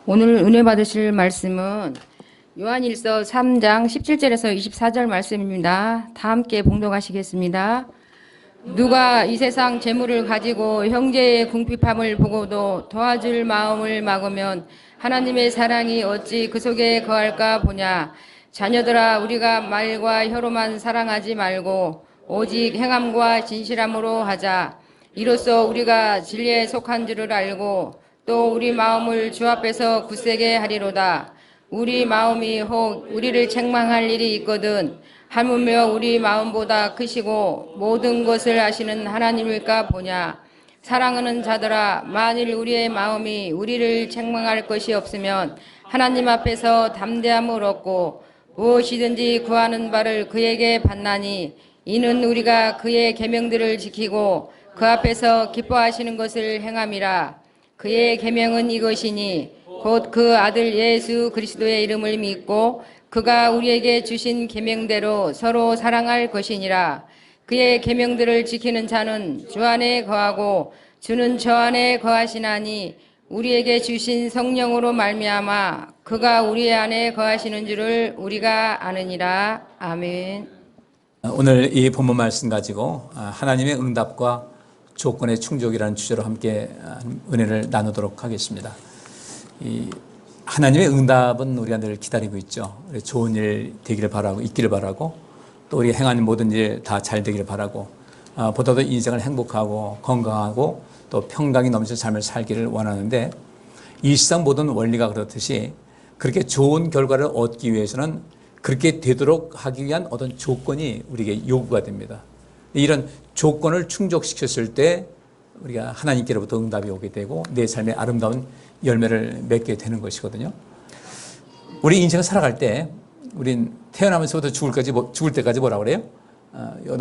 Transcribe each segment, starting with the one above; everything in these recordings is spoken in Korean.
오늘 은혜 받으실 말씀은 요한일서 3장 17절에서 24절 말씀입니다. 다 함께 봉독하시겠습니다. 누가 이 세상 재물을 가지고 형제의 궁핍함을 보고도 도와줄 마음을 막으면 하나님의 사랑이 어찌 그 속에 거할까 보냐. 자녀들아, 우리가 말과 혀로만 사랑하지 말고 오직 행함과 진실함으로 하자. 이로써 우리가 진리에 속한 줄을 알고 또 우리 마음을 주 앞에서 굳세게 하리로다. 우리 마음이 혹 우리를 책망할 일이 있거든 하물며 우리 마음보다 크시고 모든 것을 아시는 하나님일까 보냐. 사랑하는 자들아, 만일 우리의 마음이 우리를 책망할 것이 없으면 하나님 앞에서 담대함을 얻고 무엇이든지 구하는 바를 그에게 받나니 이는 우리가 그의 계명들을 지키고 그 앞에서 기뻐하시는 것을 행함이라. 그의 계명은 이것이니 곧 그 아들 예수 그리스도의 이름을 믿고 그가 우리에게 주신 계명대로 서로 사랑할 것이니라. 그의 계명들을 지키는 자는 주 안에 거하고 주는 저 안에 거하시나니 우리에게 주신 성령으로 말미암아 그가 우리 안에 거하시는 줄을 우리가 아느니라. 아멘. 오늘 이 본문 말씀 가지고 하나님의 응답과 조건의 충족이라는 주제로 함께 은혜를 나누도록 하겠습니다. 이 하나님의 응답은 우리가 늘 기다리고 있죠. 좋은 일 되기를 바라고, 있기를 바라고, 또 우리 행하는 모든 일 다 잘 되기를 바라고, 보다도 인생을 행복하고 건강하고 또 평강이 넘치는 삶을 살기를 원하는데, 이 세상 모든 원리가 그렇듯이 그렇게 좋은 결과를 얻기 위해서는 그렇게 되도록 하기 위한 어떤 조건이 우리에게 요구가 됩니다. 이런 조건을 충족시켰을 때 우리가 하나님께로부터 응답이 오게 되고 내 삶의 아름다운 열매를 맺게 되는 것이거든요. 우리 인생을 살아갈 때 우린 태어나면서부터 죽을 때까지 뭐라고 그래요?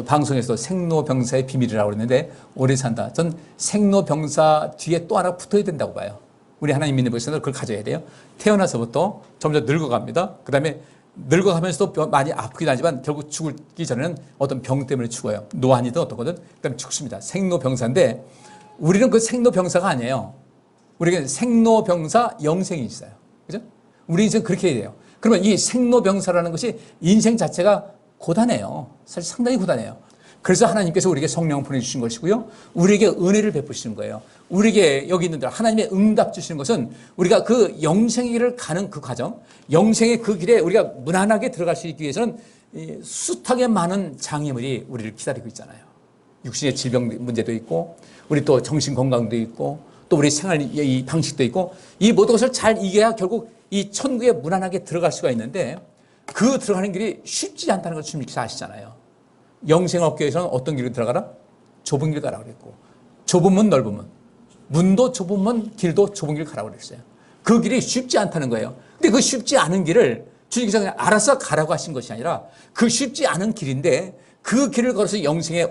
방송에서 생로병사의 비밀이라고 그랬는데 오래 산다. 전 생로병사 뒤에 또 하나 붙어야 된다고 봐요. 우리 하나님 믿는 백성들 그걸 가져야 돼요. 태어나서부터 점점 늙어갑니다. 그 다음에 늙어가면서도 많이 아프긴 하지만 결국 죽기 전에는 어떤 병 때문에 죽어요. 노안이든 어떤 거든. 그 다음에 죽습니다. 생로병사인데 우리는 그 생로병사가 아니에요. 우리에게는 생로병사 영생이 있어요. 그죠? 우리 인생 그렇게 해야 돼요. 그러면 이 생로병사라는 것이 인생 자체가 고단해요. 사실 상당히 고단해요. 그래서 하나님께서 우리에게 성령을 보내주신 것이고요. 우리에게 은혜를 베푸시는 거예요. 우리에게 여기 있는 들 하나님의 응답 주시는 것은 우리가 그 영생의 길을 가는 그 과정, 영생의 그 길에 우리가 무난하게 들어갈 수 있기 위해서는 숱하게 많은 장애물이 우리를 기다리고 있잖아요. 육신의 질병 문제도 있고 우리 또 정신 건강도 있고 또 우리 생활 이 방식도 있고 이 모든 것을 잘 이겨야 결국 이 천국에 무난하게 들어갈 수가 있는데 그 들어가는 길이 쉽지 않다는 걸 주님께서 아시잖아요. 영생 얻기 위해서는 어떤 길로 들어가라? 좁은 길 가라고 그랬고 좁은 문 넓은 문 문도 좁은 문 길도 좁은 길 가라고 그랬어요. 그 길이 쉽지 않다는 거예요. 근데 그 쉽지 않은 길을 주님께서 그냥 알아서 가라고 하신 것이 아니라 그 쉽지 않은 길인데 그 길을 걸어서 영생에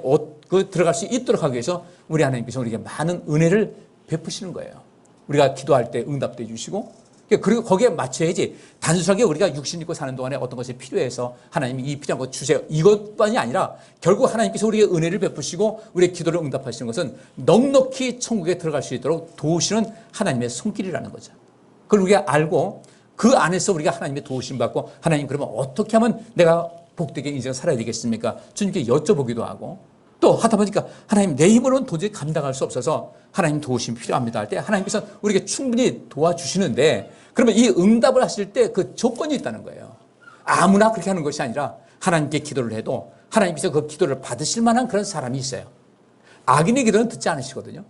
들어갈 수 있도록 하기 위해서 우리 하나님께서 우리에게 많은 은혜를 베푸시는 거예요. 우리가 기도할 때 응답도 해주시고 그리고 거기에 맞춰야지 단순하게 우리가 육신 입고 사는 동안에 어떤 것이 필요해서 하나님이 이 필요한 거 주세요. 이것만이 아니라 결국 하나님께서 우리에게 은혜를 베푸시고 우리의 기도를 응답하시는 것은 넉넉히 천국에 들어갈 수 있도록 도우시는 하나님의 손길이라는 거죠. 그걸 우리가 알고 그 안에서 우리가 하나님의 도우심 받고 하나님 그러면 어떻게 하면 내가 복되게 인생을 살아야 되겠습니까? 주님께 여쭤보기도 하고 또 하다 보니까 하나님 내 힘으로는 도저히 감당할 수 없어서 하나님 도우심이 필요합니다 할 때 하나님께서 우리에게 충분히 도와주시는데 그러면 이 응답을 하실 때 그 조건이 있다는 거예요. 아무나 그렇게 하는 것이 아니라 하나님께 기도를 해도 하나님께서 그 기도를 받으실 만한 그런 사람이 있어요. 악인의 기도는 듣지 않으시거든요.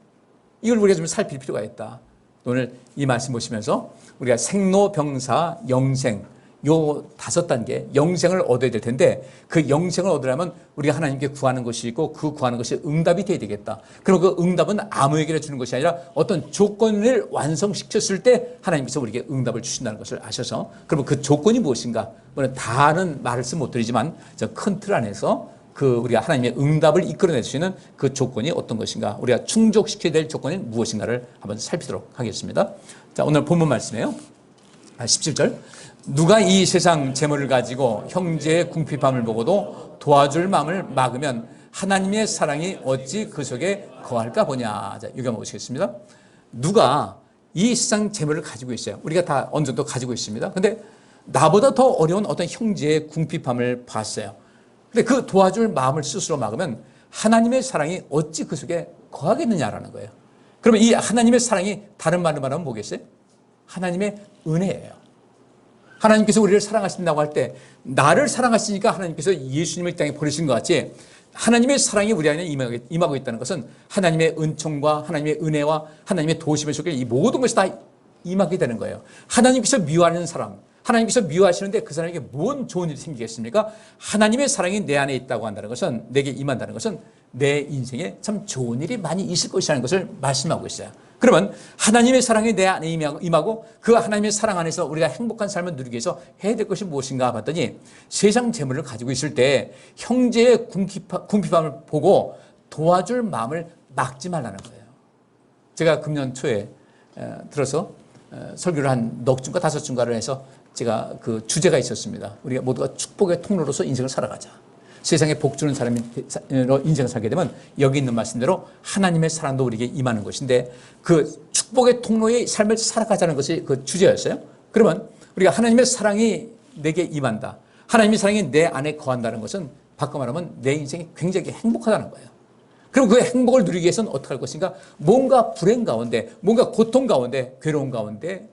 이걸 우리가 좀 살필 필요가 있다. 오늘 이 말씀 보시면서 우리가 생로병사 영생 요 5단계 영생을 얻어야 될 텐데 그 영생을 얻으려면 우리가 하나님께 구하는 것이 있고 그 구하는 것이 응답이 돼야 되겠다. 그리고 그 응답은 아무에게나 주는 것이 아니라 어떤 조건을 완성시켰을 때 하나님께서 우리에게 응답을 주신다는 것을 아셔서 그러면 그 조건이 무엇인가? 물론 다는 말씀 못 드리지만 저 큰 틀 안에서 그 우리가 하나님의 응답을 이끌어낼 수 있는 그 조건이 어떤 것인가? 우리가 충족시켜야 될 조건이 무엇인가를 한번 살피도록 하겠습니다. 자, 오늘 본문 말씀이에요. 17절. 누가 이 세상 재물을 가지고 형제의 궁핍함을 보고도 도와줄 마음을 막으면 하나님의 사랑이 어찌 그 속에 거할까 보냐. 자, 여기 한번 보시겠습니다. 누가 이 세상 재물을 가지고 있어요. 우리가 다 어느 정도 가지고 있습니다. 근데 나보다 더 어려운 어떤 형제의 궁핍함을 봤어요. 근데 그 도와줄 마음을 스스로 막으면 하나님의 사랑이 어찌 그 속에 거하겠느냐라는 거예요. 그러면 이 하나님의 사랑이 다른 말로 말하면 뭐겠어요? 하나님의 은혜예요. 하나님께서 우리를 사랑하신다고 할 때 나를 사랑하시니까 하나님께서 예수님을 이 땅에 보내신 것 같이 하나님의 사랑이 우리 안에 임하고 있다는 것은 하나님의 은총과 하나님의 은혜와 하나님의 도우심을 속에 이 모든 것이 다 임하게 되는 거예요. 하나님께서 미워하는 사람, 하나님께서 미워하시는데 그 사람에게 뭔 좋은 일이 생기겠습니까? 하나님의 사랑이 내 안에 있다고 한다는 것은, 내게 임한다는 것은 내 인생에 참 좋은 일이 많이 있을 것이라는 것을 말씀하고 있어요. 그러면 하나님의 사랑이 내 안에 임하고 그 하나님의 사랑 안에서 우리가 행복한 삶을 누리기 위해서 해야 될 것이 무엇인가 봤더니 세상 재물을 가지고 있을 때 형제의 궁핍함을 보고 도와줄 마음을 막지 말라는 거예요. 제가 금년 초에 들어서 설교를 한 넉 주인가 5주인가를 해서 제가 그 주제가 있었습니다. 우리가 모두가 축복의 통로로서 인생을 살아가자. 세상에 복 주는 사람으로 인생을 살게 되면 여기 있는 말씀대로 하나님의 사랑도 우리에게 임하는 것인데 그 축복의 통로의 삶을 살아가자는 것이 그 주제였어요. 그러면 우리가 하나님의 사랑이 내게 임한다. 하나님의 사랑이 내 안에 거한다는 것은 바꿔 말하면 내 인생이 굉장히 행복하다는 거예요. 그럼 그 행복을 누리기 위해서는 어떻게 할 것인가? 뭔가 불행 가운데, 뭔가 고통 가운데, 괴로움 가운데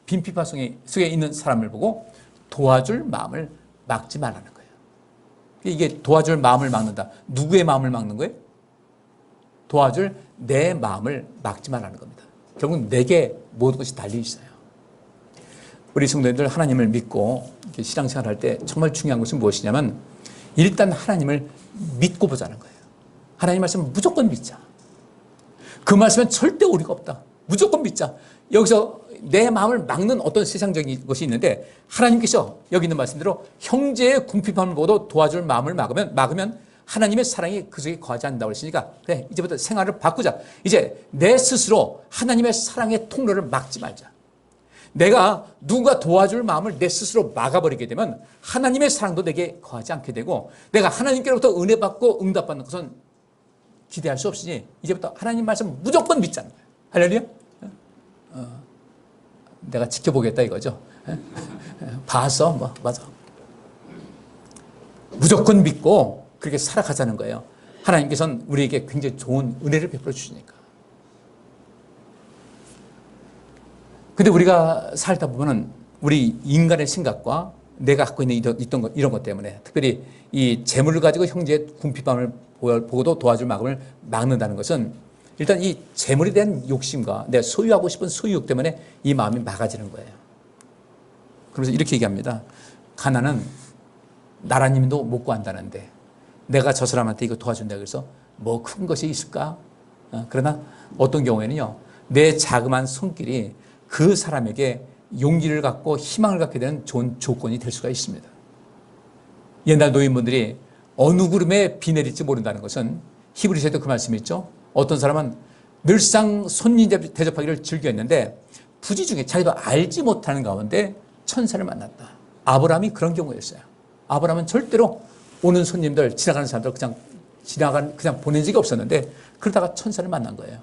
빈핍화 속에 있는 사람을 보고 도와줄 마음을 막지 말라는 거예요. 이게 도와줄 마음을 막는다. 누구의 마음을 막는 거예요? 도와줄 내 마음을 막지 말라는 겁니다. 결국 내게 모든 것이 달려 있어요. 우리 성도님들 하나님을 믿고 신앙생활 할 때 정말 중요한 것은 무엇이냐면 일단 하나님을 믿고 보자는 거예요. 하나님 말씀은 무조건 믿자. 그 말씀은 절대 오류가 없다. 무조건 믿자. 여기서 내 마음을 막는 어떤 세상적인 것이 있는데 하나님께서 여기 있는 말씀대로 형제의 궁핍함을 보고도 도와줄 마음을 막으면 하나님의 사랑이 그 속에 거하지 않는다고 했으니까 그래, 이제부터 생활을 바꾸자. 이제 내 스스로 하나님의 사랑의 통로를 막지 말자. 내가 누군가 도와줄 마음을 내 스스로 막아버리게 되면 하나님의 사랑도 내게 거하지 않게 되고 내가 하나님께로부터 은혜 받고 응답받는 것은 기대할 수 없으니 이제부터 하나님 말씀 무조건 믿자는 거예요. 할렐루야. 내가 지켜보겠다 이거죠. 봐서 뭐 맞아. 무조건 믿고 그렇게 살아가자는 거예요. 하나님께서는 우리에게 굉장히 좋은 은혜를 베풀어 주시니까. 근데 우리가 살다 보면은 우리 인간의 생각과 내가 갖고 있는 이런 것 때문에 특별히 이 재물을 가지고 형제의 궁핍함을 보고도 도와줄 마음을 막는다는 것은 일단 이 재물에 대한 욕심과 내가 소유하고 싶은 소유욕 때문에 이 마음이 막아지는 거예요. 그래서 이렇게 얘기합니다. 가난은 나라님도 못 구한다는데 내가 저 사람한테 이거 도와준다 그래서 뭐 큰 것이 있을까? 그러나 어떤 경우에는요. 내 자그마한 손길이 그 사람에게 용기를 갖고 희망을 갖게 되는 좋은 조건이 될 수가 있습니다. 옛날 노인분들이 어느 구름에 비 내릴지 모른다는 것은 히브리서에도 그 말씀이 있죠. 어떤 사람은 늘상 손님 대접하기를 즐겨했는데 부지 중에 자기도 알지 못하는 가운데 천사를 만났다. 아브라함이 그런 경우였어요. 아브라함은 절대로 오는 손님들, 지나가는 사람들 그냥 보낸 적이 없었는데 그러다가 천사를 만난 거예요.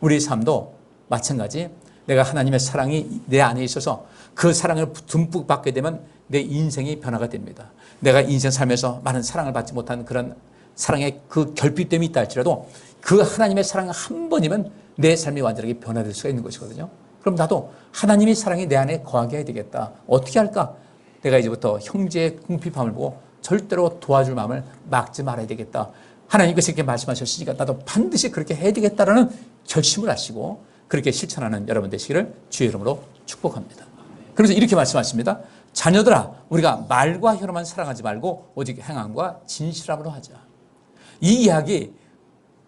우리 삶도 마찬가지. 내가 하나님의 사랑이 내 안에 있어서 그 사랑을 듬뿍 받게 되면 내 인생이 변화가 됩니다. 내가 인생 삶에서 많은 사랑을 받지 못한 그런 사랑의 그 결핍됨이 있다 할지라도 그 하나님의 사랑 한 번이면 내 삶이 완전하게 변화될 수가 있는 것이거든요. 그럼 나도 하나님의 사랑이 내 안에 거하게 해야 되겠다. 어떻게 할까? 내가 이제부터 형제의 궁핍함을 보고 절대로 도와줄 마음을 막지 말아야 되겠다. 하나님께서 이렇게 말씀하셨으니까 나도 반드시 그렇게 해야 되겠다라는 결심을 하시고 그렇게 실천하는 여러분 되시기를 주의 이름으로 축복합니다. 그래서 이렇게 말씀하십니다. 자녀들아, 우리가 말과 혀로만 사랑하지 말고 오직 행함과 진실함으로 하자. 이 이야기,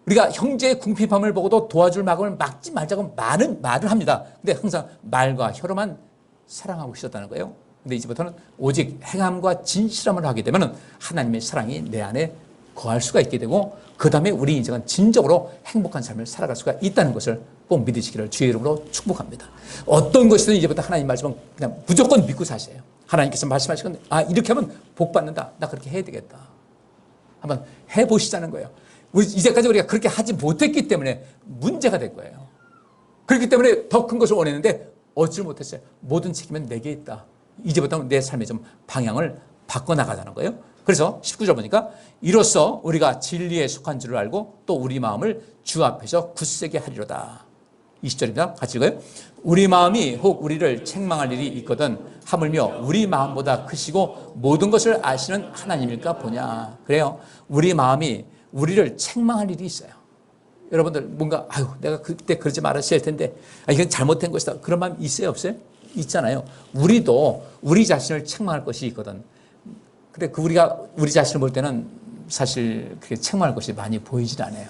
우리가 형제의 궁핍함을 보고도 도와줄 마음을 막지 말자고 많은 말을 합니다. 근데 항상 말과 혀로만 사랑하고 있었다는 거예요. 근데 이제부터는 오직 행함과 진실함을 하게 되면 하나님의 사랑이 내 안에 거할 수가 있게 되고 그 다음에 우리 인생은 진정으로 행복한 삶을 살아갈 수가 있다는 것을 꼭 믿으시기를 주의 이름으로 축복합니다. 어떤 것이든 이제부터 하나님 말씀은 그냥 무조건 믿고 사세요. 하나님께서 말씀하시건 이렇게 하면 복 받는다. 나 그렇게 해야 되겠다. 한번 해보시자는 거예요. 이제까지 우리가 그렇게 하지 못했기 때문에 문제가 될 거예요. 그렇기 때문에 더 큰 것을 원했는데 얻지 못했어요. 모든 책임은 내게 있다. 이제부터 내 삶의 좀 방향을 바꿔나가자는 거예요. 그래서 19절 보니까 이로써 우리가 진리에 속한 줄을 알고 또 우리 마음을 주 앞에서 굳세게 하리로다. 20절입니다. 같이 읽어요. 우리 마음이 혹 우리를 책망할 일이 있거든 하물며 우리 마음보다 크시고 모든 것을 아시는 하나님일까 보냐. 그래요. 우리 마음이 우리를 책망할 일이 있어요. 여러분들 뭔가 아유 내가 그때 그러지 말았어야 할 텐데 이건 잘못된 것이다. 그런 마음 있어요 없어요? 있잖아요. 우리도 우리 자신을 책망할 것이 있거든. 근데 우리가 우리 자신을 볼 때는 사실 그렇게 책망할 것이 많이 보이질 않아요.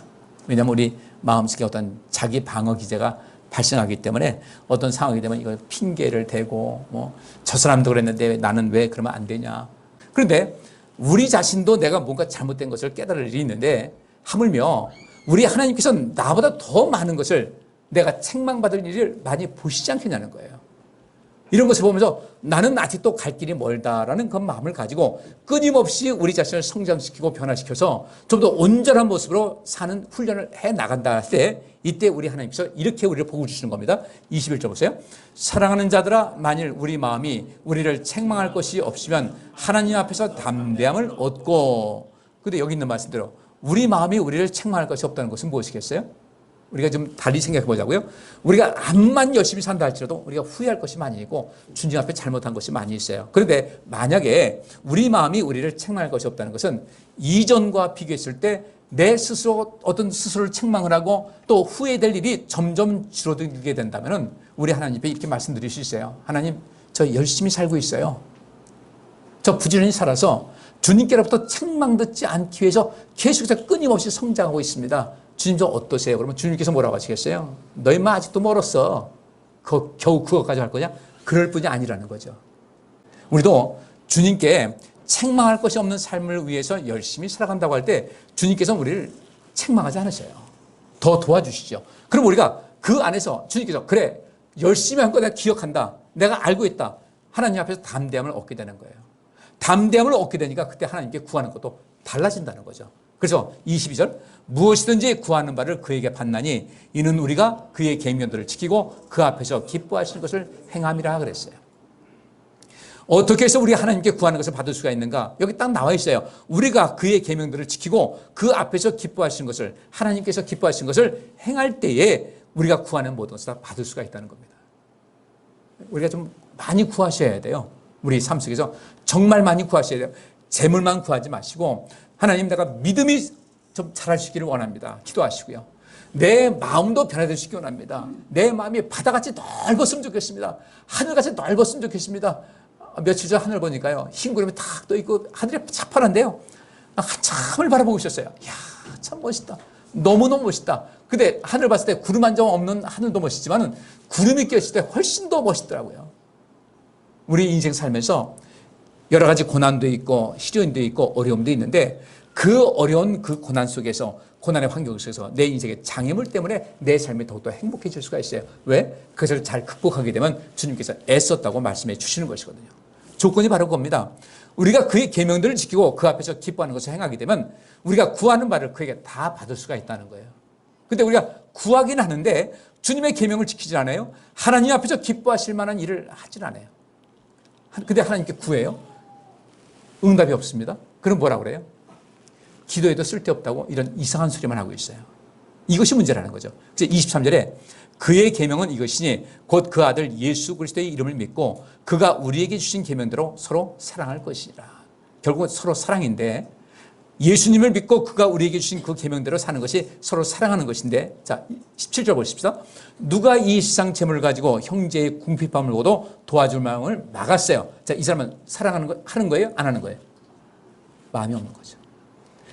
왜냐하면 우리 마음속에 어떤 자기 방어 기제가 발생하기 때문에 어떤 상황이 되면 이걸 핑계를 대고 뭐 저 사람도 그랬는데 나는 왜 그러면 안 되냐. 그런데 우리 자신도 내가 뭔가 잘못된 것을 깨달을 일이 있는데 하물며 우리 하나님께서 나보다 더 많은 것을 내가 책망받을 일을 많이 보시지 않겠냐는 거예요. 이런 것을 보면서 나는 아직도 갈 길이 멀다라는 그 마음을 가지고 끊임없이 우리 자신을 성장시키고 변화시켜서 좀 더 온전한 모습으로 사는 훈련을 해 나간다 할 때 이때 우리 하나님께서 이렇게 우리를 복을 주시는 겁니다. 21절 보세요. 사랑하는 자들아 만일 우리 마음이 우리를 책망할 것이 없으면 하나님 앞에서 담대함을 얻고 근데 여기 있는 말씀대로 우리 마음이 우리를 책망할 것이 없다는 것은 무엇이겠어요? 우리가 좀 달리 생각해 보자고요. 우리가 암만 열심히 산다 할지라도 우리가 후회할 것이 많이 있고 주님 앞에 잘못한 것이 많이 있어요. 그런데 만약에 우리 마음이 우리를 책망할 것이 없다는 것은 이전과 비교했을 때 내 스스로 어떤 스스로를 책망을 하고 또 후회될 일이 점점 줄어들게 된다면 우리 하나님 앞에 이렇게 말씀드릴 수 있어요. 하나님 저 열심히 살고 있어요. 저 부지런히 살아서 주님께로부터 책망 듣지 않기 위해서 계속해서 끊임없이 성장하고 있습니다. 주님 저 어떠세요? 그러면 주님께서 뭐라고 하시겠어요? 너희 마 아직도 멀었어. 겨우 그것까지 할 거냐? 그럴 뿐이 아니라는 거죠. 우리도 주님께 책망할 것이 없는 삶을 위해서 열심히 살아간다고 할 때 주님께서 우리를 책망하지 않으셔요. 더 도와주시죠. 그럼 우리가 그 안에서 주님께서 그래 열심히 한 거 내가 기억한다. 내가 알고 있다. 하나님 앞에서 담대함을 얻게 되는 거예요. 담대함을 얻게 되니까 그때 하나님께 구하는 것도 달라진다는 거죠. 그래서 22절 무엇이든지 구하는 바를 그에게 받나니 이는 우리가 그의 계명들을 지키고 그 앞에서 기뻐하시는 것을 행함이라 그랬어요. 어떻게 해서 우리 하나님께 구하는 것을 받을 수가 있는가? 여기 딱 나와 있어요. 우리가 그의 계명들을 지키고 그 앞에서 기뻐하시는 것을 하나님께서 기뻐하시는 것을 행할 때에 우리가 구하는 모든 것을 다 받을 수가 있다는 겁니다. 우리가 좀 많이 구하셔야 돼요. 우리 삶 속에서 정말 많이 구하셔야 돼요. 재물만 구하지 마시고 하나님 내가 믿음이 좀 자랄 수 있기를 원합니다. 기도하시고요. 내 마음도 변화될 수 있기 원합니다. 내 마음이 바다같이 넓었으면 좋겠습니다. 하늘같이 넓었으면 좋겠습니다. 며칠 전 하늘 보니까요. 흰 구름이 탁 떠있고 하늘이 차파란데요. 한참을 바라보고 있었어요. 이야 참 멋있다. 너무너무 멋있다. 근데 하늘 봤을 때 구름 한 점 없는 하늘도 멋있지만 구름이 껴있을 때 훨씬 더 멋있더라고요. 우리 인생 살면서 여러 가지 고난도 있고 시련도 있고 어려움도 있는데 그 어려운 그 고난 속에서 고난의 환경 속에서 내 인생의 장애물 때문에 내 삶이 더욱더 행복해질 수가 있어요. 왜? 그것을 잘 극복하게 되면 주님께서 애썼다고 말씀해 주시는 것이거든요. 조건이 바로 그겁니다. 우리가 그의 계명들을 지키고 그 앞에서 기뻐하는 것을 행하게 되면 우리가 구하는 바를 그에게 다 받을 수가 있다는 거예요. 근데 우리가 구하긴 하는데 주님의 계명을 지키지 않아요. 하나님 앞에서 기뻐하실 만한 일을 하질 않아요. 근데 하나님께 구해요. 응답이 없습니다. 그럼 뭐라 그래요? 기도해도 쓸데없다고 이런 이상한 소리만 하고 있어요. 이것이 문제라는 거죠. 그래서 23절에 그의 계명은 이것이니 곧 그 아들 예수 그리스도의 이름을 믿고 그가 우리에게 주신 계명대로 서로 사랑할 것이라. 결국은 서로 사랑인데 예수님을 믿고 그가 우리에게 주신 그 계명대로 사는 것이 서로 사랑하는 것인데 자 17절 보십시다. 누가 이 세상 재물을 가지고 형제의 궁핍함을 보고도 도와줄 마음을 막았어요. 자, 이 사람은 사랑하는 거 하는 거예요? 안 하는 거예요? 마음이 없는 거죠.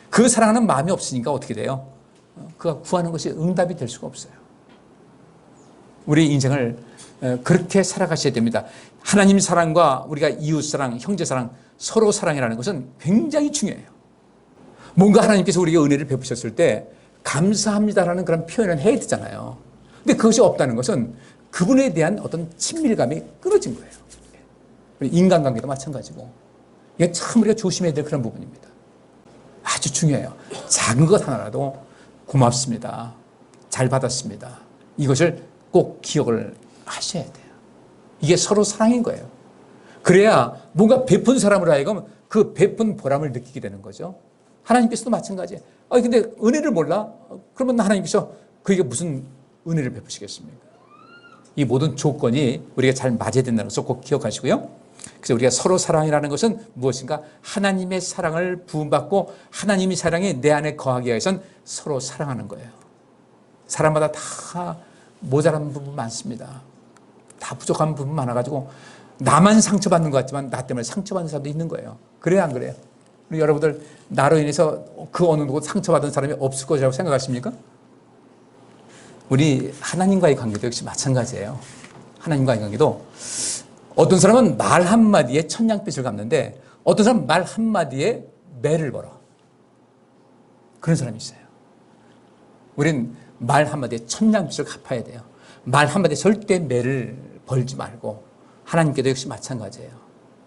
그 사랑하는 마음이 없으니까 어떻게 돼요? 그가 구하는 것이 응답이 될 수가 없어요. 우리 인생을 그렇게 살아가셔야 됩니다. 하나님 사랑과 우리가 이웃 사랑, 형제 사랑, 서로 사랑이라는 것은 굉장히 중요해요. 뭔가 하나님께서 우리에게 은혜를 베푸셨을 때 감사합니다라는 그런 표현을 해야 되잖아요. 근데 그것이 없다는 것은 그분에 대한 어떤 친밀감이 끊어진 거예요. 인간관계도 마찬가지고. 이게 참 우리가 조심해야 될 그런 부분입니다. 아주 중요해요. 작은 것 하나라도 고맙습니다. 잘 받았습니다. 이것을 꼭 기억을 하셔야 돼요. 이게 서로 사랑인 거예요. 그래야 뭔가 베푼 사람으로 하여금 그 베푼 보람을 느끼게 되는 거죠. 하나님께서도 마찬가지예요. 근데 은혜를 몰라? 그러면 하나님께서 그게 무슨 은혜를 베푸시겠습니까? 이 모든 조건이 우리가 잘 맞아야 된다는 것을 꼭 기억하시고요. 그래서 우리가 서로 사랑이라는 것은 무엇인가? 하나님의 사랑을 부음받고 하나님의 사랑이 내 안에 거하기 위해서는 서로 사랑하는 거예요. 사람마다 다 모자란 부분 많습니다. 다 부족한 부분 많아가지고 나만 상처받는 것 같지만 나 때문에 상처받는 사람도 있는 거예요. 그래요, 안 그래요? 우리 여러분들 나로 인해서 그 어느 누구 상처받은 사람이 없을 것이라고 생각하십니까? 우리 하나님과의 관계도 역시 마찬가지예요. 하나님과의 관계도 어떤 사람은 말 한마디에 천냥빚을 갚는데 어떤 사람은 말 한마디에 매를 벌어. 그런 사람이 있어요. 우린 말 한마디에 천냥빚을 갚아야 돼요. 말 한마디에 절대 매를 벌지 말고 하나님께도 역시 마찬가지예요.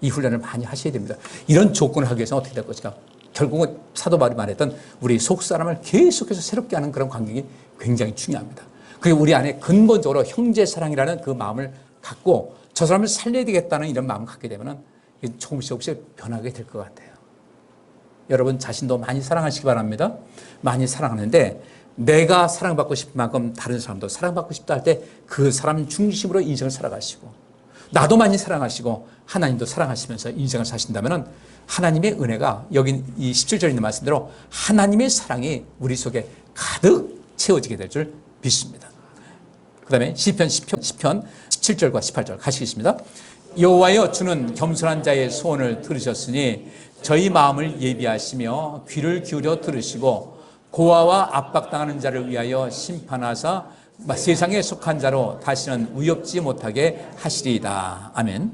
이 훈련을 많이 하셔야 됩니다. 이런 조건을 하기 위해서는 어떻게 될 것인가? 결국은 사도 바울이 말했던 우리 속사람을 계속해서 새롭게 하는 그런 관계가 굉장히 중요합니다. 그게 우리 안에 근본적으로 형제 사랑이라는 그 마음을 갖고 저 사람을 살려야 되겠다는 이런 마음을 갖게 되면 조금씩 변하게 될 것 같아요. 여러분 자신도 많이 사랑하시기 바랍니다. 많이 사랑하는데 내가 사랑받고 싶은 만큼 다른 사람도 사랑받고 싶다 할 때 그 사람 중심으로 인생을 살아가시고 나도 많이 사랑하시고 하나님도 사랑하시면서 인생을 사신다면 하나님의 은혜가 여기 이 17절에 있는 말씀대로 하나님의 사랑이 우리 속에 가득 채워지게 될 줄 믿습니다. 그 다음에 시편 17절과 18절 가시겠습니다. 여호와여 주는 겸손한 자의 소원을 들으셨으니 저희 마음을 예비하시며 귀를 기울여 들으시고 고아와 압박당하는 자를 위하여 심판하사 세상에 속한 자로 다시는 위협지 못하게 하시리이다. 아멘.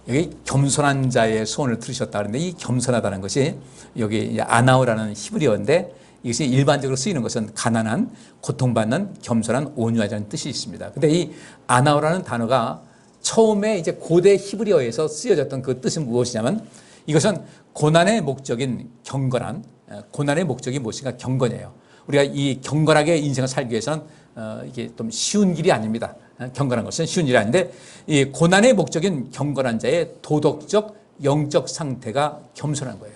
여기 겸손한 자의 소원을 들으셨다 그러는데 이 겸손하다는 것이 여기 아나우라는 히브리어인데 이것이 일반적으로 쓰이는 것은 가난한, 고통받는, 겸손한, 온유하다는 뜻이 있습니다. 근데 이 아나우라는 단어가 처음에 이제 고대 히브리어에서 쓰여졌던 그 뜻은 무엇이냐면 이것은 고난의 목적인 경건한, 고난의 목적이 무엇인가 경건이에요. 우리가 이 경건하게 인생을 살기 위해서는 이게 좀 쉬운 길이 아닙니다. 경건한 것은 쉬운 일이 아닌데 이 고난의 목적인 경건한 자의 도덕적, 영적 상태가 겸손한 거예요.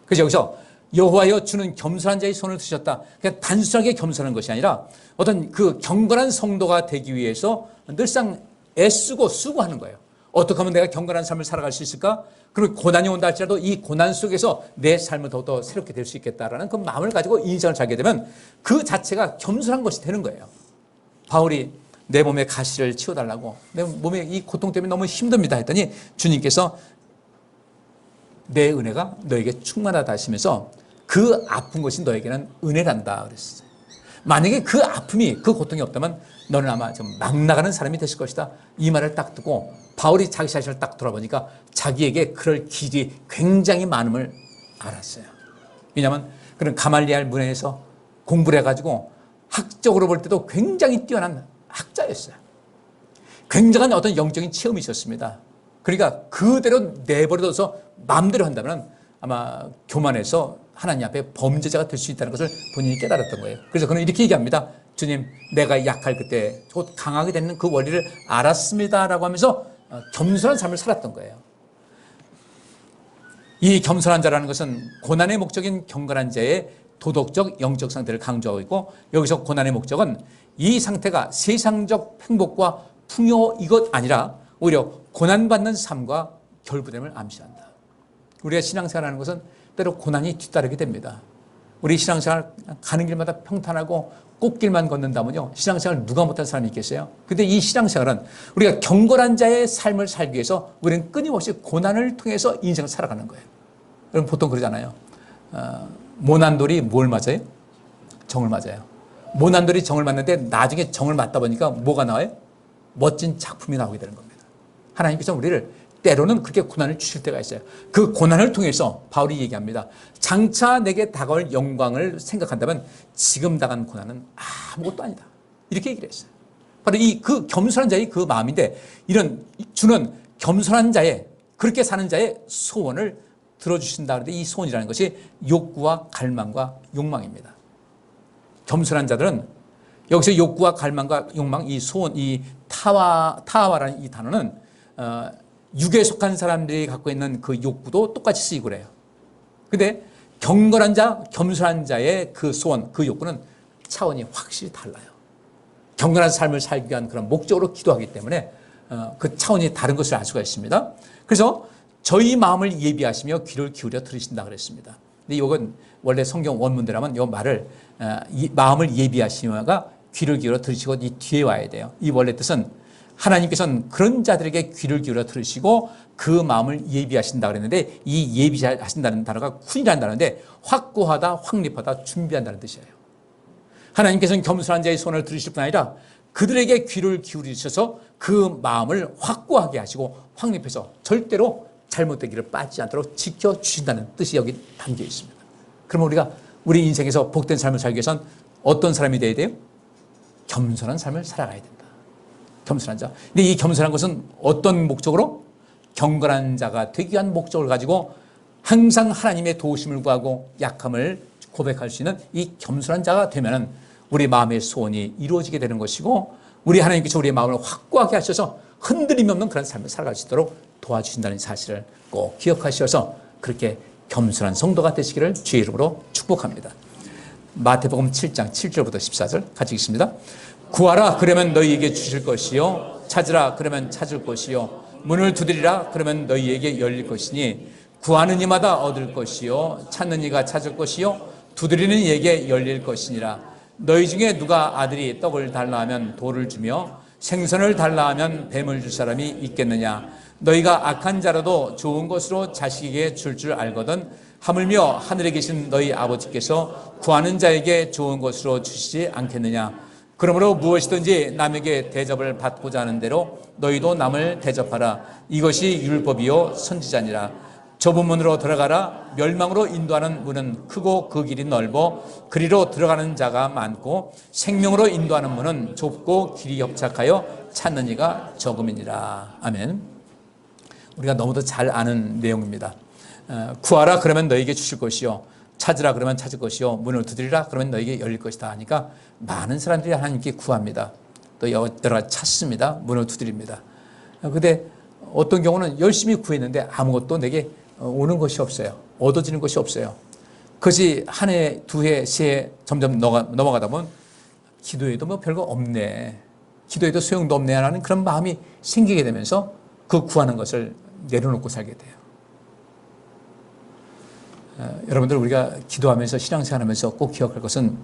그래서 여기서 여호와여 주는 겸손한 자의 손을 드셨다. 그냥 단순하게 겸손한 것이 아니라 어떤 그 경건한 성도가 되기 위해서 늘상 애쓰고 수고하는 거예요. 어떻게 하면 내가 경건한 삶을 살아갈 수 있을까? 그리고 고난이 온다 할지라도 이 고난 속에서 내 삶을 더욱더 새롭게 될 수 있겠다라는 그 마음을 가지고 인생을 살게 되면 그 자체가 겸손한 것이 되는 거예요. 바울이 내 몸에 가시를 치워달라고 내 몸에 이 고통 때문에 너무 힘듭니다 했더니 주님께서 내 은혜가 너에게 충만하다 하시면서 그 아픈 것이 너에게는 은혜란다 그랬어요. 만약에 그 아픔이 그 고통이 없다면 너는 아마 좀 막 나가는 사람이 되실 것이다. 이 말을 딱 듣고 바울이 자기 자신을 딱 돌아보니까 자기에게 그럴 길이 굉장히 많음을 알았어요. 왜냐하면 그런 가말리알 문화에서 공부를 해가지고 학적으로 볼 때도 굉장히 뛰어난 학자였어요. 굉장한 어떤 영적인 체험이 있었습니다. 그러니까 그대로 내버려둬서 마음대로 한다면 아마 교만해서 하나님 앞에 범죄자가 될 수 있다는 것을 본인이 깨달았던 거예요. 그래서 그는 이렇게 얘기합니다. 주님, 내가 약할 그때 곧 강하게 되는 그 원리를 알았습니다라고 하면서 겸손한 삶을 살았던 거예요. 이 겸손한 자라는 것은 고난의 목적인 경건한 자의 도덕적, 영적 상태를 강조하고 있고 여기서 고난의 목적은 이 상태가 세상적 행복과 풍요 이것 아니라 오히려 고난받는 삶과 결부됨을 암시한다. 우리가 신앙생활하는 것은 때로 고난이 뒤따르게 됩니다. 우리 신앙생활 가는 길마다 평탄하고 꽃길만 걷는다면요. 신앙생활 누가 못한 사람이 있겠어요? 근데 이 신앙생활은 우리가 경건한 자의 삶을 살기 위해서 우리는 끊임없이 고난을 통해서 인생을 살아가는 거예요. 여러분 보통 그러잖아요. 모난돌이 뭘 맞아요? 정을 맞아요. 모난돌이 정을 맞는데 나중에 정을 맞다 보니까 뭐가 나와요? 멋진 작품이 나오게 되는 겁니다. 하나님께서 우리를 때로는 그렇게 고난을 주실 때가 있어요. 그 고난을 통해서 바울이 얘기합니다. 장차 내게 다가올 영광을 생각한다면 지금 당한 고난은 아무것도 아니다. 이렇게 얘기를 했어요. 바로 그 겸손한 자의 그 마음인데 이런 주는 겸손한 자의 그렇게 사는 자의 소원을 들어주신다. 그런데 이 소원이라는 것이 욕구와 갈망과 욕망입니다. 겸손한 자들은 여기서 욕구와 갈망과 욕망, 이 소원, 이 타와라는 이 단어는 육에 속한 사람들이 갖고 있는 그 욕구도 똑같이 쓰이고 그래요. 근데 경건한 자, 겸손한 자의 그 소원, 그 욕구는 차원이 확실히 달라요. 경건한 삶을 살기 위한 그런 목적으로 기도하기 때문에 그 차원이 다른 것을 알 수가 있습니다. 그래서 저희 마음을 예비하시며 귀를 기울여 들으신다 그랬습니다. 근데 이건 원래 성경 원문대로면 이 말을 이 마음을 예비하시며가 귀를 기울여 들으시고 이 뒤에 와야 돼요. 이 원래 뜻은 하나님께서는 그런 자들에게 귀를 기울여 들으시고 그 마음을 예비하신다 그랬는데 이 예비하신다는 단어가 쿤이라는 단어인데 확고하다, 확립하다, 준비한다는 뜻이에요. 하나님께서는 겸손한 자의 소원을 들으실 뿐 아니라 그들에게 귀를 기울이셔서 그 마음을 확고하게 하시고 확립해서 절대로 잘못되기를 빠지지 않도록 지켜주신다는 뜻이 여기 담겨 있습니다. 그러면 우리가 우리 인생에서 복된 삶을 살기 위해서는 어떤 사람이 되어야 돼요? 겸손한 삶을 살아가야 된다. 겸손한 자. 근데 이 겸손한 것은 어떤 목적으로? 경건한 자가 되기 위한 목적을 가지고 항상 하나님의 도우심을 구하고 약함을 고백할 수 있는 이 겸손한 자가 되면은 우리 마음의 소원이 이루어지게 되는 것이고 우리 하나님께서 우리의 마음을 확고하게 하셔서 흔들림이 없는 그런 삶을 살아갈 수 있도록 도와주신다는 사실을 꼭 기억하셔서 그렇게 겸손한 성도가 되시기를 주의 이름으로 축복합니다. 마태복음 7장 7절부터 14절 같이 읽습니다. 구하라 그러면 너희에게 주실 것이요 찾으라 그러면 찾을 것이요 문을 두드리라 그러면 너희에게 열릴 것이니 구하는 이마다 얻을 것이요 찾는 이가 찾을 것이요 두드리는 이에게 열릴 것이니라. 너희 중에 누가 아들이 떡을 달라 하면 돌을 주며 생선을 달라 하면 뱀을 줄 사람이 있겠느냐. 너희가 악한 자라도 좋은 것으로 자식에게 줄 줄 알거든 하물며 하늘에 계신 너희 아버지께서 구하는 자에게 좋은 것으로 주시지 않겠느냐. 그러므로 무엇이든지 남에게 대접을 받고자 하는 대로 너희도 남을 대접하라. 이것이 율법이요 선지자니라. 좁은 문으로 들어가라. 멸망으로 인도하는 문은 크고 그 길이 넓어 그리로 들어가는 자가 많고 생명으로 인도하는 문은 좁고 길이 협착하여 찾는 이가 적음이니라. 아멘. 우리가 너무도 잘 아는 내용입니다. 구하라 그러면 너에게 주실 것이요 찾으라 그러면 찾을 것이요 문을 두드리라 그러면 너에게 열릴 것이다 하니까 많은 사람들이 하나님께 구합니다. 또 여러 가지 찾습니다. 문을 두드립니다. 그런데 어떤 경우는 열심히 구했는데 아무것도 내게 오는 것이 없어요. 얻어지는 것이 없어요. 그것이 한 해, 두 해, 세 해 점점 넘어가다 보면 기도해도 뭐 별거 없네. 기도해도 소용도 없네 하는 그런 마음이 생기게 되면서 그 구하는 것을 내려놓고 살게 돼요. 여러분들 우리가 기도하면서 신앙생활하면서 꼭 기억할 것은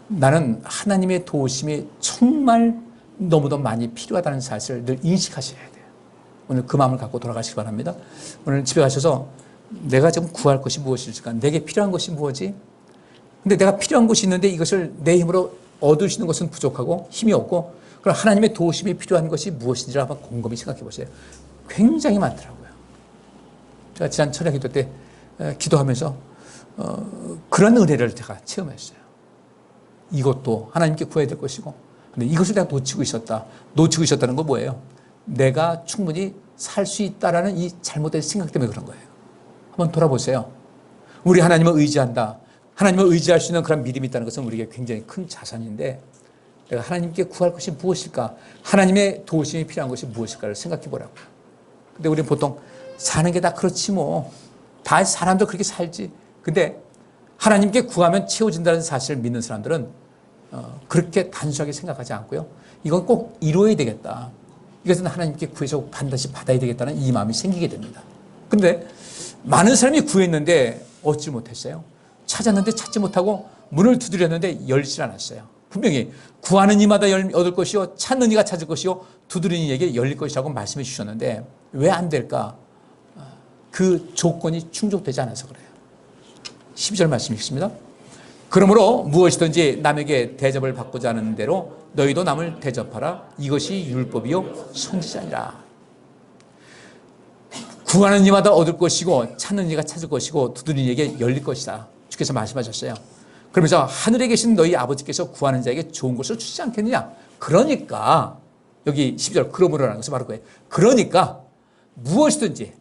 나는 하나님의 도우심이 정말 너무도 많이 필요하다는 사실을 늘 인식하셔야 돼요. 오늘 그 마음을 갖고 돌아가시기 바랍니다. 오늘 집에 가셔서 내가 지금 구할 것이 무엇일까? 내게 필요한 것이 무엇이? 근데 내가 필요한 것이 있는데 이것을 내 힘으로 얻을 수 있는 것은 부족하고 힘이 없고 그럼 하나님의 도우심이 필요한 것이 무엇인지를 한번 곰곰이 생각해 보세요. 굉장히 많더라고요. 제가 지난 철야 기도 때 기도하면서 그런 은혜를 제가 체험했어요. 이것도 하나님께 구해야 될 것이고 근데 이것을 내가 놓치고 있었다. 놓치고 있었다는 건 뭐예요? 내가 충분히 살 수 있다라는 이 잘못된 생각 때문에 그런 거예요. 한번 돌아보세요. 우리 하나님을 의지한다. 하나님을 의지할 수 있는 그런 믿음이 있다는 것은 우리에게 굉장히 큰 자산인데 내가 하나님께 구할 것이 무엇일까? 하나님의 도우심이 필요한 것이 무엇일까를 생각해 보라고요. 근데 우리는 보통 사는 게 다 그렇지 뭐. 다 사람도 그렇게 살지. 근데 하나님께 구하면 채워진다는 사실을 믿는 사람들은 그렇게 단순하게 생각하지 않고요. 이건 꼭 이루어야 되겠다. 이것은 하나님께 구해서 반드시 받아야 되겠다는 이 마음이 생기게 됩니다. 그런데 많은 사람이 구했는데 얻지 못했어요. 찾았는데 찾지 못하고 문을 두드렸는데 열지 않았어요. 분명히 구하는 이마다 얻을 것이요 찾는 이가 찾을 것이요 두드리는 이에게 열릴 것이라고 말씀해 주셨는데 왜 안 될까? 그 조건이 충족되지 않아서 그래요. 12절 말씀 읽습니다. 그러므로 무엇이든지 남에게 대접을 받고자 하는 대로 너희도 남을 대접하라. 이것이 율법이요 선지자니라. 구하는 이마다 얻을 것이고 찾는 이가 찾을 것이고 두드리는 이에게 열릴 것이다. 주께서 말씀하셨어요. 그러면서 하늘에 계신 너희 아버지께서 구하는 자에게 좋은 것을 주시지 않겠느냐. 그러니까 여기 12절 그러므로라는 것은 바로 그거예요. 그러니까 무엇이든지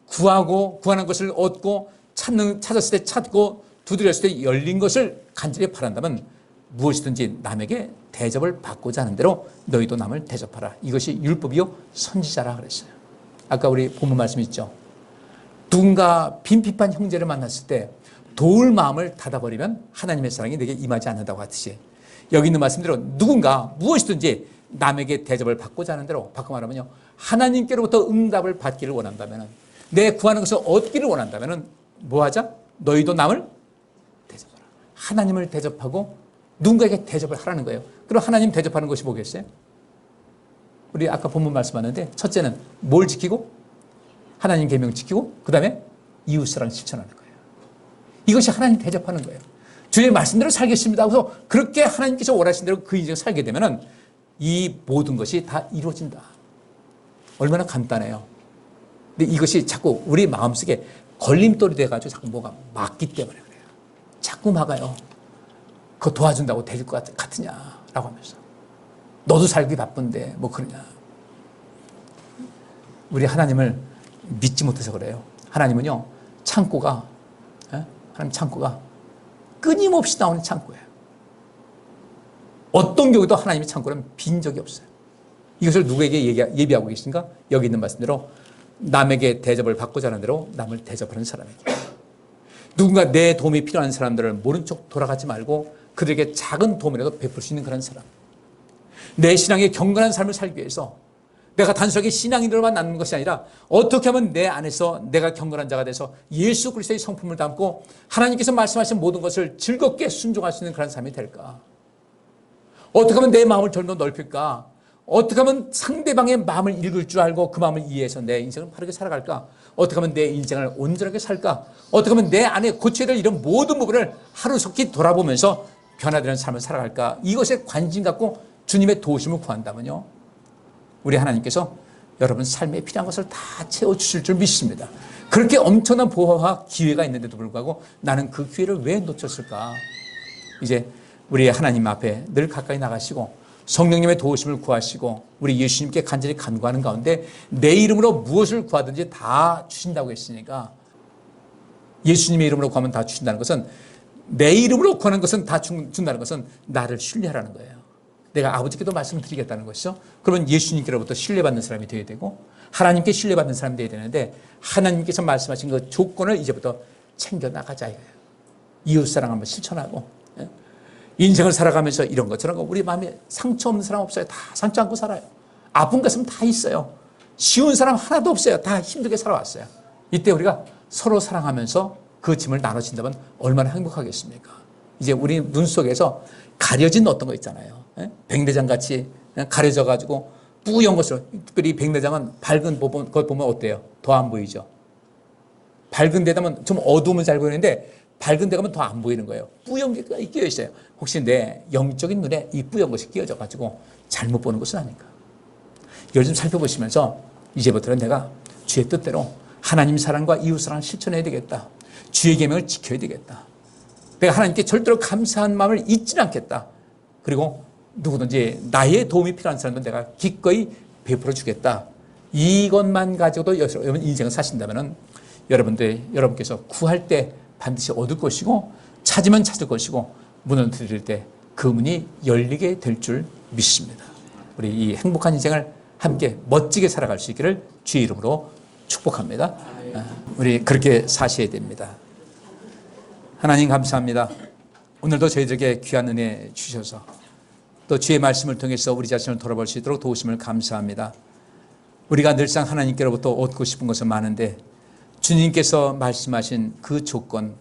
구하는 것을 얻고 찾았을 때 찾고 두드렸을 때 열린 것을 간절히 바란다면 무엇이든지 남에게 대접을 받고자 하는 대로 너희도 남을 대접하라. 이것이 율법이요 선지자라 그랬어요. 아까 우리 본문 말씀 있죠. 누군가 빈핍한 형제를 만났을 때 도울 마음을 닫아버리면 하나님의 사랑이 내게 임하지 않는다고 하듯이 여기 있는 말씀대로 누군가 무엇이든지 남에게 대접을 받고자 하는 대로, 바꿔 말하면요, 하나님께로부터 응답을 받기를 원한다면, 내 구하는 것을 얻기를 원한다면 뭐 하자? 너희도 남을 대접하라. 하나님을 대접하고 누군가에게 대접을 하라는 거예요. 그럼 하나님 대접하는 것이 뭐겠어요? 우리 아까 본문 말씀하는데 첫째는 뭘 지키고? 하나님 계명 지키고, 그 다음에 이웃사랑 실천하는 거예요. 이것이 하나님 대접하는 거예요. 주의 말씀대로 살겠습니다. 그래서 그렇게 하나님께서 원하신 대로 그 인생을 살게 되면 이 모든 것이 다 이루어진다. 얼마나 간단해요. 근데 이것이 자꾸 우리 마음속에 걸림돌이 돼가지고 자꾸 뭐가 막기 때문에 그래요. 자꾸 막아요. 그거 도와준다고 될 것 같으냐라고 하면서. 너도 살기 바쁜데 뭐 그러냐. 우리 하나님을 믿지 못해서 그래요. 하나님은요, 창고가, 하나님 창고가 끊임없이 나오는 창고예요. 어떤 경우도 하나님의 창고는 빈 적이 없어요. 이것을 누구에게 예비하고 계신가? 여기 있는 말씀대로 남에게 대접을 받고자 하는 대로 남을 대접하는 사람에게. 누군가 내 도움이 필요한 사람들을 모른 척 돌아가지 말고 그들에게 작은 도움이라도 베풀 수 있는 그런 사람. 내 신앙의 경건한 삶을 살기 위해서 내가 단순하게 신앙인으로만 남는 것이 아니라 어떻게 하면 내 안에서 내가 경건한 자가 돼서 예수 그리스도의 성품을 담고 하나님께서 말씀하신 모든 것을 즐겁게 순종할 수 있는 그런 삶이 될까? 어떻게 하면 내 마음을 좀 더 넓힐까? 어떻게 하면 상대방의 마음을 읽을 줄 알고 그 마음을 이해해서 내 인생을 바르게 살아갈까? 어떻게 하면 내 인생을 온전하게 살까? 어떻게 하면 내 안에 고쳐야 될 이런 모든 부분을 하루속히 돌아보면서 변화되는 삶을 살아갈까? 이것에 관심 갖고 주님의 도우심을 구한다면요, 우리 하나님께서 여러분 삶에 필요한 것을 다 채워주실 줄 믿습니다. 그렇게 엄청난 보호와 기회가 있는데도 불구하고 나는 그 기회를 왜 놓쳤을까? 이제 우리 하나님 앞에 늘 가까이 나가시고 성령님의 도우심을 구하시고 우리 예수님께 간절히 간구하는 가운데 내 이름으로 무엇을 구하든지 다 주신다고 했으니까, 예수님의 이름으로 구하면 다 주신다는 것은, 내 이름으로 구하는 것은 다 준다는 것은 나를 신뢰하라는 거예요. 내가 아버지께도 말씀을 드리겠다는 것이죠. 그러면 예수님께로부터 신뢰받는 사람이 되어야 되고 하나님께 신뢰받는 사람이 되어야 되는데, 하나님께서 말씀하신 그 조건을 이제부터 챙겨나가자 이거예요. 이웃사랑 한번 실천하고, 인생을 살아가면서 이런 것처럼 우리 마음에 상처 없는 사람 없어요. 다 상처 안고 살아요. 아픈 가슴 다 있어요. 쉬운 사람 하나도 없어요. 다 힘들게 살아왔어요. 이때 우리가 서로 사랑하면서 그 짐을 나눠진다면 얼마나 행복하겠습니까? 이제 우리 눈 속에서 가려진 어떤 거 있잖아요. 백내장 같이 가려져가지고 뿌연 것으로. 특별히 백내장은 밝은 것 보면 어때요? 더 안 보이죠? 밝은 데다 하면 좀 어두우면 잘 보이는데 밝은 데 가면 더 안 보이는 거예요. 뿌연 게 끼어 있어요. 혹시 내 영적인 눈에 이 뿌연 것이 끼어져가지고 잘못 보는 것은 아닐까? 이걸 좀 살펴보시면서 이제부터는 내가 주의 뜻대로 하나님 사랑과 이웃 사랑을 실천해야 되겠다. 주의 계명을 지켜야 되겠다. 내가 하나님께 절대로 감사한 마음을 잊지 않겠다. 그리고 누구든지 나의 도움이 필요한 사람도 내가 기꺼이 베풀어 주겠다. 이것만 가지고도 여러분 인생을 사신다면 여러분께서 구할 때 반드시 얻을 것이고 찾으면 찾을 것이고 문을 들을 때 그 문이 열리게 될 줄 믿습니다. 우리 이 행복한 인생을 함께 멋지게 살아갈 수 있기를 주의 이름으로 축복합니다. 우리 그렇게 사셔야 됩니다. 하나님 감사합니다. 오늘도 저희들에게 귀한 은혜 주셔서 또 주의 말씀을 통해서 우리 자신을 돌아볼 수 있도록 도우심을 감사합니다. 우리가 늘상 하나님께로부터 얻고 싶은 것은 많은데 주님께서 말씀하신 그 조건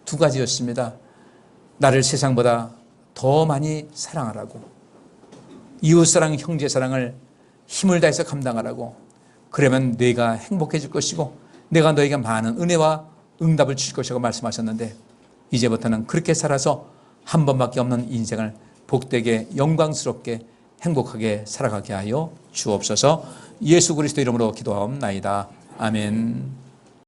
두 가지였습니다. 나를 세상보다 더 많이 사랑하라고, 이웃사랑, 형제사랑을 힘을 다해서 감당하라고. 그러면 네가 행복해질 것이고 내가 너에게 많은 은혜와 응답을 주실 것이라고 말씀하셨는데, 이제부터는 그렇게 살아서 한 번밖에 없는 인생을 복되게 영광스럽게 행복하게 살아가게 하여 주옵소서. 예수 그리스도 이름으로 기도하옵나이다. 아멘.